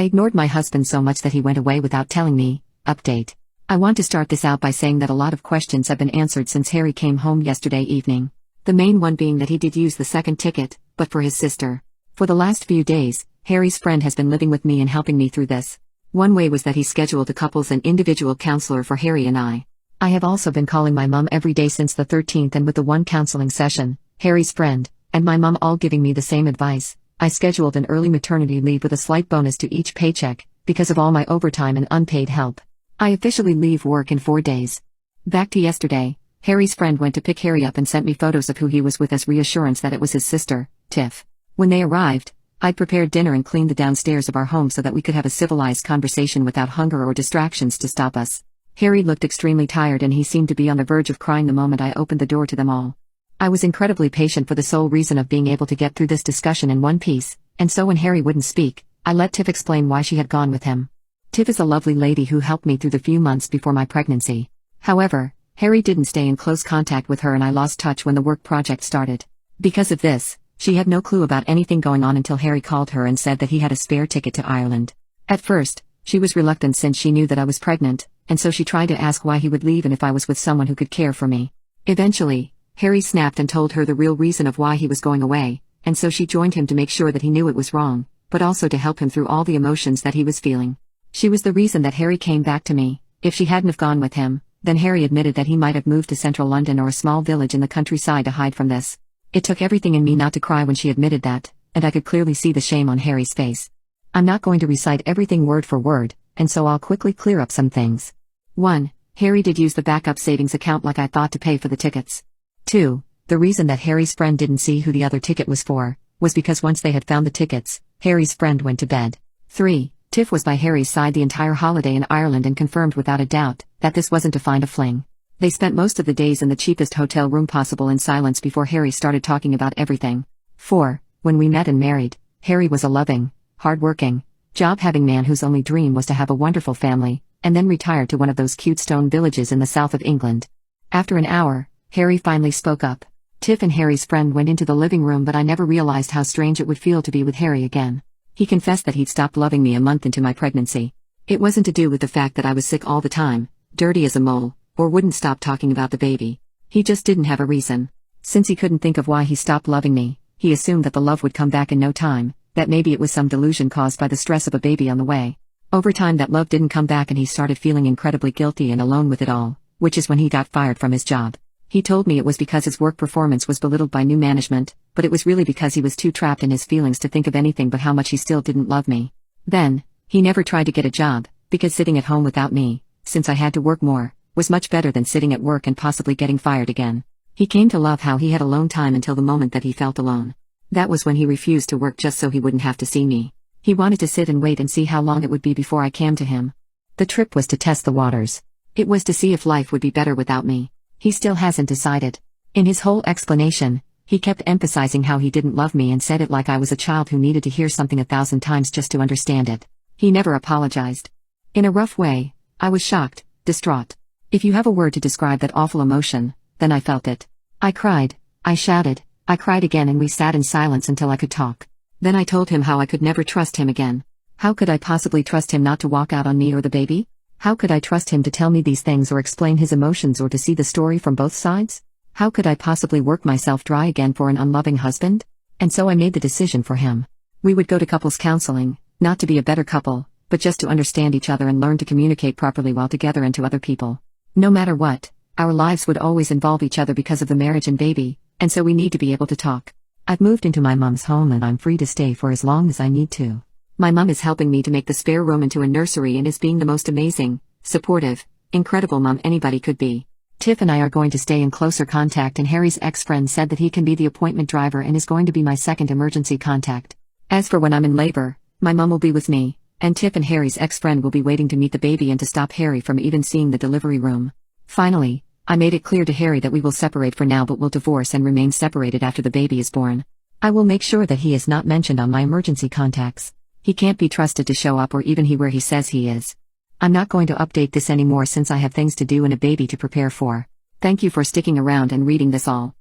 I ignored my husband so much that he went away without telling me. Update. I want to start this out by saying that a lot of questions have been answered since Harry came home yesterday evening. The main one being that he did use the second ticket, but for his sister. For the last few days, Harry's friend has been living with me and helping me through this. One way was that he scheduled a couples and individual counselor for Harry and I. I have also been calling my mom every day since the 13th, and with the one counseling session, Harry's friend, and my mom all giving me the same advice, I scheduled an early maternity leave with a slight bonus to each paycheck, because of all my overtime and unpaid help. I officially leave work in 4 days. Back to yesterday, Harry's friend went to pick Harry up and sent me photos of who he was with as reassurance that it was his sister, Tiff. When they arrived, I'd prepared dinner and cleaned the downstairs of our home so that we could have a civilized conversation without hunger or distractions to stop us. Harry looked extremely tired and he seemed to be on the verge of crying the moment I opened the door to them all. I was incredibly patient for the sole reason of being able to get through this discussion in one piece, and so when Harry wouldn't speak, I let Tiff explain why she had gone with him. Tiff is a lovely lady who helped me through the few months before my pregnancy. However, Harry didn't stay in close contact with her and I lost touch when the work project started. Because of this, she had no clue about anything going on until Harry called her and said that he had a spare ticket to Ireland. At first, she was reluctant since she knew that I was pregnant, and so she tried to ask why he would leave and if I was with someone who could care for me. Eventually, Harry snapped and told her the real reason of why he was going away, and so she joined him to make sure that he knew it was wrong, but also to help him through all the emotions that he was feeling. She was the reason that Harry came back to me. If she hadn't have gone with him, then Harry admitted that he might have moved to central London or a small village in the countryside to hide from this. It took everything in me not to cry when she admitted that, and I could clearly see the shame on Harry's face. I'm not going to recite everything word for word, and so I'll quickly clear up some things. 1. Harry did use the backup savings account like I thought to pay for the tickets. 2. The reason that Harry's friend didn't see who the other ticket was for, was because once they had found the tickets, Harry's friend went to bed. 3. Tiff was by Harry's side the entire holiday in Ireland and confirmed without a doubt that this wasn't to find a fling. They spent most of the days in the cheapest hotel room possible in silence before Harry started talking about everything. 4. When we met and married, Harry was a loving, hard-working, job-having man whose only dream was to have a wonderful family, and then retired to one of those cute stone villages in the south of England. After an hour, Harry finally spoke up. Tiff and Harry's friend went into the living room, but I never realized how strange it would feel to be with Harry again. He confessed that he'd stopped loving me a month into my pregnancy. It wasn't to do with the fact that I was sick all the time, dirty as a mole, or wouldn't stop talking about the baby. He just didn't have a reason. Since he couldn't think of why he stopped loving me, he assumed that the love would come back in no time, that maybe it was some delusion caused by the stress of a baby on the way. Over time that love didn't come back and he started feeling incredibly guilty and alone with it all, which is when he got fired from his job. He told me it was because his work performance was belittled by new management, but it was really because he was too trapped in his feelings to think of anything but how much he still didn't love me. Then, he never tried to get a job, because sitting at home without me, since I had to work more, was much better than sitting at work and possibly getting fired again. He came to love how he had alone time until the moment that he felt alone. That was when he refused to work just so he wouldn't have to see me. He wanted to sit and wait and see how long it would be before I came to him. The trip was to test the waters. It was to see if life would be better without me. He still hasn't decided. In his whole explanation, he kept emphasizing how he didn't love me and said it like I was a child who needed to hear something 1,000 times just to understand it. He never apologized. In a rough way, I was shocked, distraught. If you have a word to describe that awful emotion, then I felt it. I cried, I shouted, I cried again, and we sat in silence until I could talk. Then I told him how I could never trust him again. How could I possibly trust him not to walk out on me or the baby? How could I trust him to tell me these things or explain his emotions or to see the story from both sides? How could I possibly work myself dry again for an unloving husband? And so I made the decision for him. We would go to couples counseling, not to be a better couple, but just to understand each other and learn to communicate properly while together and to other people. No matter what, our lives would always involve each other because of the marriage and baby, and so we need to be able to talk. I've moved into my mom's home and I'm free to stay for as long as I need to. My mom is helping me to make the spare room into a nursery and is being the most amazing, supportive, incredible mom anybody could be. Tiff and I are going to stay in closer contact, and Harry's ex-friend said that he can be the appointment driver and is going to be my second emergency contact. As for when I'm in labor, my mom will be with me, and Tiff and Harry's ex-friend will be waiting to meet the baby and to stop Harry from even seeing the delivery room. Finally, I made it clear to Harry that we will separate for now but will divorce and remain separated after the baby is born. I will make sure that he is not mentioned on my emergency contacts. He can't be trusted to show up or even where he says he is. I'm not going to update this anymore since I have things to do and a baby to prepare for. Thank you for sticking around and reading this all.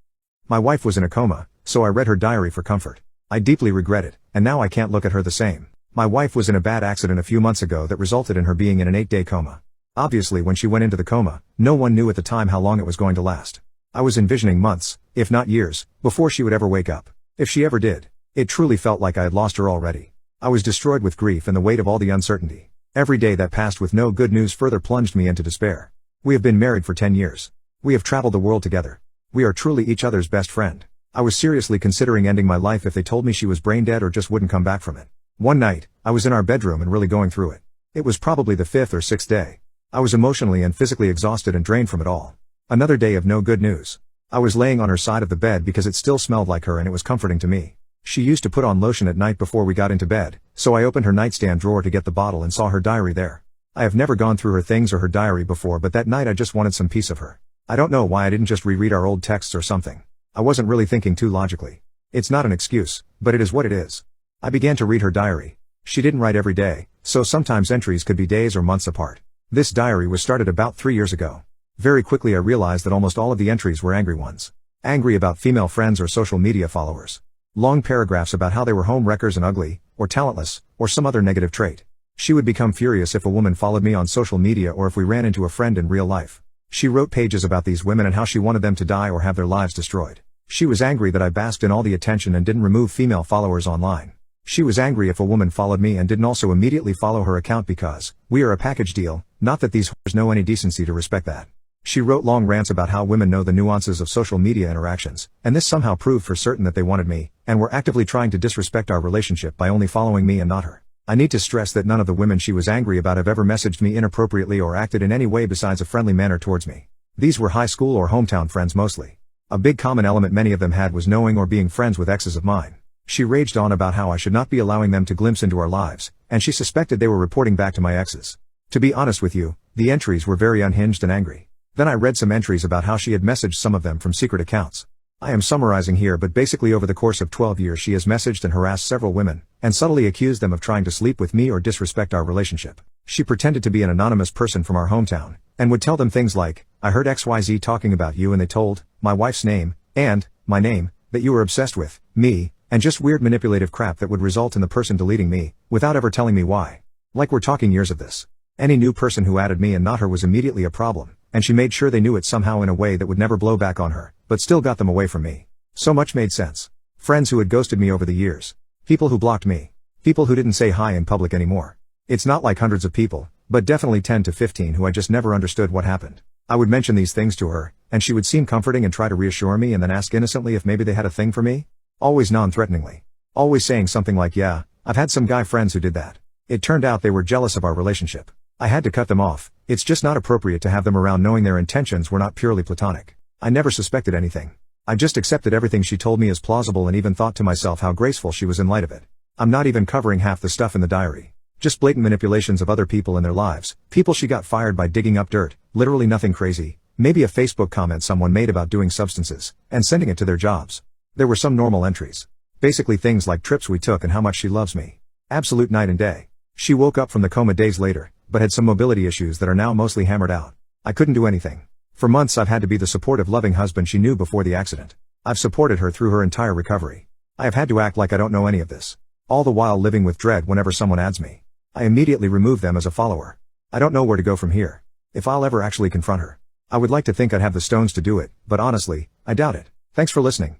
My wife was in a coma, so I read her diary for comfort. I deeply regret it, and now I can't look at her the same. My wife was in a bad accident a few months ago that resulted in her being in an 8-day coma. Obviously when she went into the coma, no one knew at the time how long it was going to last. I was envisioning months, if not years, before she would ever wake up. If she ever did. It truly felt like I had lost her already. I was destroyed with grief and the weight of all the uncertainty. Every day that passed with no good news further plunged me into despair. We have been married for 10 years. We have traveled the world together. We are truly each other's best friend. I was seriously considering ending my life if they told me she was brain dead or just wouldn't come back from it. One night, I was in our bedroom and really going through it. It was probably the 5th or 6th day. I was emotionally and physically exhausted and drained from it all. Another day of no good news. I was laying on her side of the bed because it still smelled like her and it was comforting to me. She used to put on lotion at night before we got into bed, so I opened her nightstand drawer to get the bottle and saw her diary there. I have never gone through her things or her diary before, but that night I just wanted some piece of her. I don't know why I didn't just reread our old texts or something. I wasn't really thinking too logically. It's not an excuse, but it is what it is. I began to read her diary. She didn't write every day, so sometimes entries could be days or months apart. This diary was started about 3 years ago. Very quickly I realized that almost all of the entries were angry ones. Angry about female friends or social media followers. Long paragraphs about how they were home wreckers and ugly, or talentless, or some other negative trait. She would become furious if a woman followed me on social media or if we ran into a friend in real life. She wrote pages about these women and how she wanted them to die or have their lives destroyed. She was angry that I basked in all the attention and didn't remove female followers online. She was angry if a woman followed me and didn't also immediately follow her account because we are a package deal, not that these whores know any decency to respect that. She wrote long rants about how women know the nuances of social media interactions, and this somehow proved for certain that they wanted me, and were actively trying to disrespect our relationship by only following me and not her. I need to stress that none of the women she was angry about have ever messaged me inappropriately or acted in any way besides a friendly manner towards me. These were high school or hometown friends mostly. A big common element many of them had was knowing or being friends with exes of mine. She raged on about how I should not be allowing them to glimpse into our lives, and she suspected they were reporting back to my exes. To be honest with you, the entries were very unhinged and angry. Then I read some entries about how she had messaged some of them from secret accounts. I am summarizing here, but basically over the course of 12 years she has messaged and harassed several women, and subtly accused them of trying to sleep with me or disrespect our relationship. She pretended to be an anonymous person from our hometown, and would tell them things like, I heard XYZ talking about you and they told my wife's name, and my name, that you were obsessed with me, and just weird manipulative crap that would result in the person deleting me, without ever telling me why. Like we're talking years of this. Any new person who added me and not her was immediately a problem, and she made sure they knew it somehow in a way that would never blow back on her, but still got them away from me. So much made sense. Friends who had ghosted me over the years. People who blocked me. People who didn't say hi in public anymore. It's not like hundreds of people, but definitely 10 to 15 who I just never understood what happened. I would mention these things to her, and she would seem comforting and try to reassure me and then ask innocently if maybe they had a thing for me. Always non-threateningly. Always saying something like, yeah, I've had some guy friends who did that. It turned out they were jealous of our relationship. I had to cut them off. It's just not appropriate to have them around knowing their intentions were not purely platonic. I never suspected anything. I just accepted everything she told me as plausible and even thought to myself how graceful she was in light of it. I'm not even covering half the stuff in the diary. Just blatant manipulations of other people in their lives, people she got fired by digging up dirt, literally nothing crazy, maybe a Facebook comment someone made about doing substances, and sending it to their jobs. There were some normal entries. Basically things like trips we took and how much she loves me. Absolute night and day. She woke up from the coma days later, but had some mobility issues that are now mostly hammered out. I couldn't do anything. For months I've had to be the supportive loving husband she knew before the accident. I've supported her through her entire recovery. I have had to act like I don't know any of this. All the while living with dread whenever someone adds me. I immediately remove them as a follower. I don't know where to go from here. If I'll ever actually confront her. I would like to think I'd have the stones to do it, but honestly, I doubt it. Thanks for listening.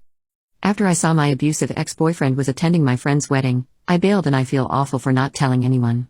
After I saw my abusive ex-boyfriend was attending my friend's wedding, I bailed and I feel awful for not telling anyone.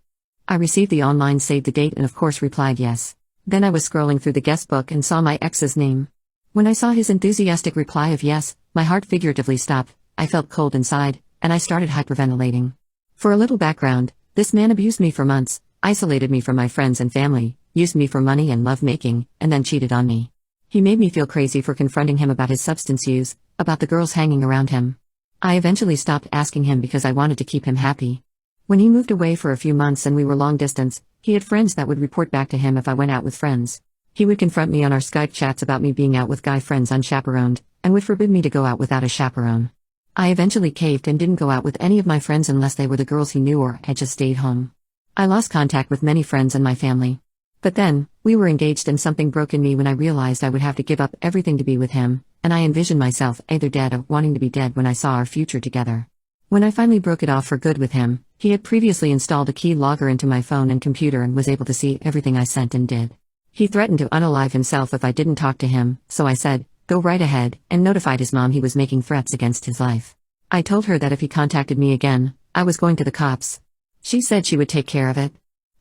I received the online save the date and of course replied yes. Then I was scrolling through the guest book and saw my ex's name. When I saw his enthusiastic reply of yes, my heart figuratively stopped, I felt cold inside, and I started hyperventilating. For a little background, this man abused me for months, isolated me from my friends and family, used me for money and love-making, and then cheated on me. He made me feel crazy for confronting him about his substance use, about the girls hanging around him. I eventually stopped asking him because I wanted to keep him happy. When he moved away for a few months and we were long distance, he had friends that would report back to him if I went out with friends. He would confront me on our Skype chats about me being out with guy friends unchaperoned, and would forbid me to go out without a chaperone. I eventually caved and didn't go out with any of my friends unless they were the girls he knew or had just stayed home. I lost contact with many friends and my family. But then, we were engaged and something broke in me when I realized I would have to give up everything to be with him, and I envisioned myself either dead or wanting to be dead when I saw our future together. When I finally broke it off for good with him, he had previously installed a key logger into my phone and computer and was able to see everything I sent and did. He threatened to unalive himself if I didn't talk to him, so I said, "Go right ahead," and notified his mom he was making threats against his life. I told her that if he contacted me again, I was going to the cops. She said she would take care of it.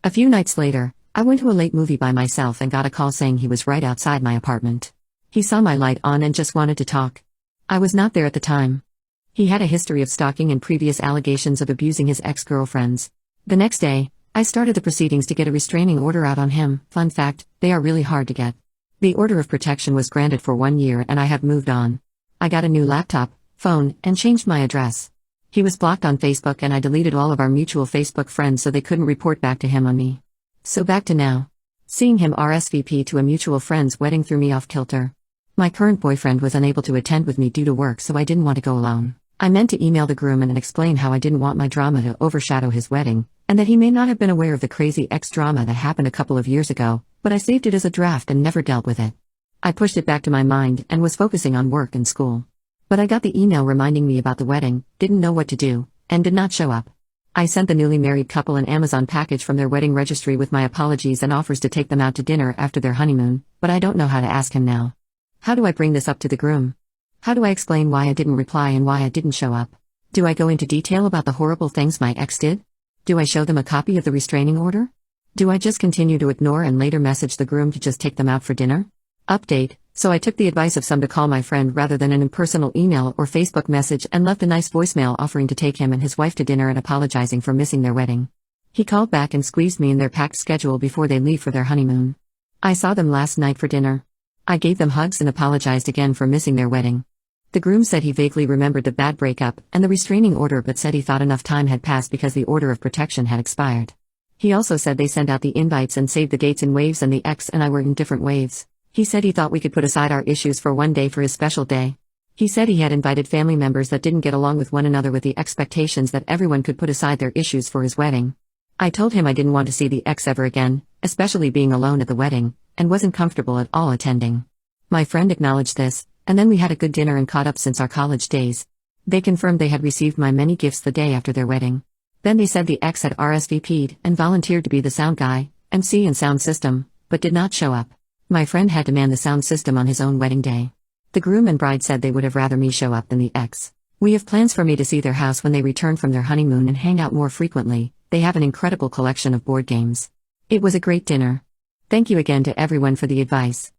A few nights later, I went to a late movie by myself and got a call saying he was right outside my apartment. He saw my light on and just wanted to talk. I was not there at the time. He had a history of stalking and previous allegations of abusing his ex-girlfriends. The next day, I started the proceedings to get a restraining order out on him. Fun fact, they are really hard to get. The order of protection was granted for 1 year and I have moved on. I got a new laptop, phone, and changed my address. He was blocked on Facebook and I deleted all of our mutual Facebook friends so they couldn't report back to him on me. So back to now. Seeing him RSVP to a mutual friend's wedding threw me off kilter. My current boyfriend was unable to attend with me due to work, so I didn't want to go alone. I meant to email the groom and explain how I didn't want my drama to overshadow his wedding, and that he may not have been aware of the crazy ex-drama that happened a couple of years ago, but I saved it as a draft and never dealt with it. I pushed it back to my mind and was focusing on work and school. But I got the email reminding me about the wedding, didn't know what to do, and did not show up. I sent the newly married couple an Amazon package from their wedding registry with my apologies and offers to take them out to dinner after their honeymoon, but I don't know how to ask him now. How do I bring this up to the groom? How do I explain why I didn't reply and why I didn't show up? Do I go into detail about the horrible things my ex did? Do I show them a copy of the restraining order? Do I just continue to ignore and later message the groom to just take them out for dinner? Update: so I took the advice of some to call my friend rather than an impersonal email or Facebook message and left a nice voicemail offering to take him and his wife to dinner and apologizing for missing their wedding. He called back and squeezed me in their packed schedule before they leave for their honeymoon. I saw them last night for dinner. I gave them hugs and apologized again for missing their wedding. The groom said he vaguely remembered the bad breakup and the restraining order, but said he thought enough time had passed because the order of protection had expired. He also said they sent out the invites and saved the dates in waves and the ex and I were in different waves. He said he thought we could put aside our issues for one day for his special day. He said he had invited family members that didn't get along with one another with the expectations that everyone could put aside their issues for his wedding. I told him I didn't want to see the ex ever again, especially being alone at the wedding, and wasn't comfortable at all attending. My friend acknowledged this, and then we had a good dinner and caught up since our college days. They confirmed they had received my many gifts the day after their wedding. Then they said the ex had RSVP'd and volunteered to be the sound guy, MC and sound system, but did not show up. My friend had to man the sound system on his own wedding day. The groom and bride said they would have rather me show up than the ex. We have plans for me to see their house when they return from their honeymoon and hang out more frequently. They have an incredible collection of board games. It was a great dinner. Thank you again to everyone for the advice.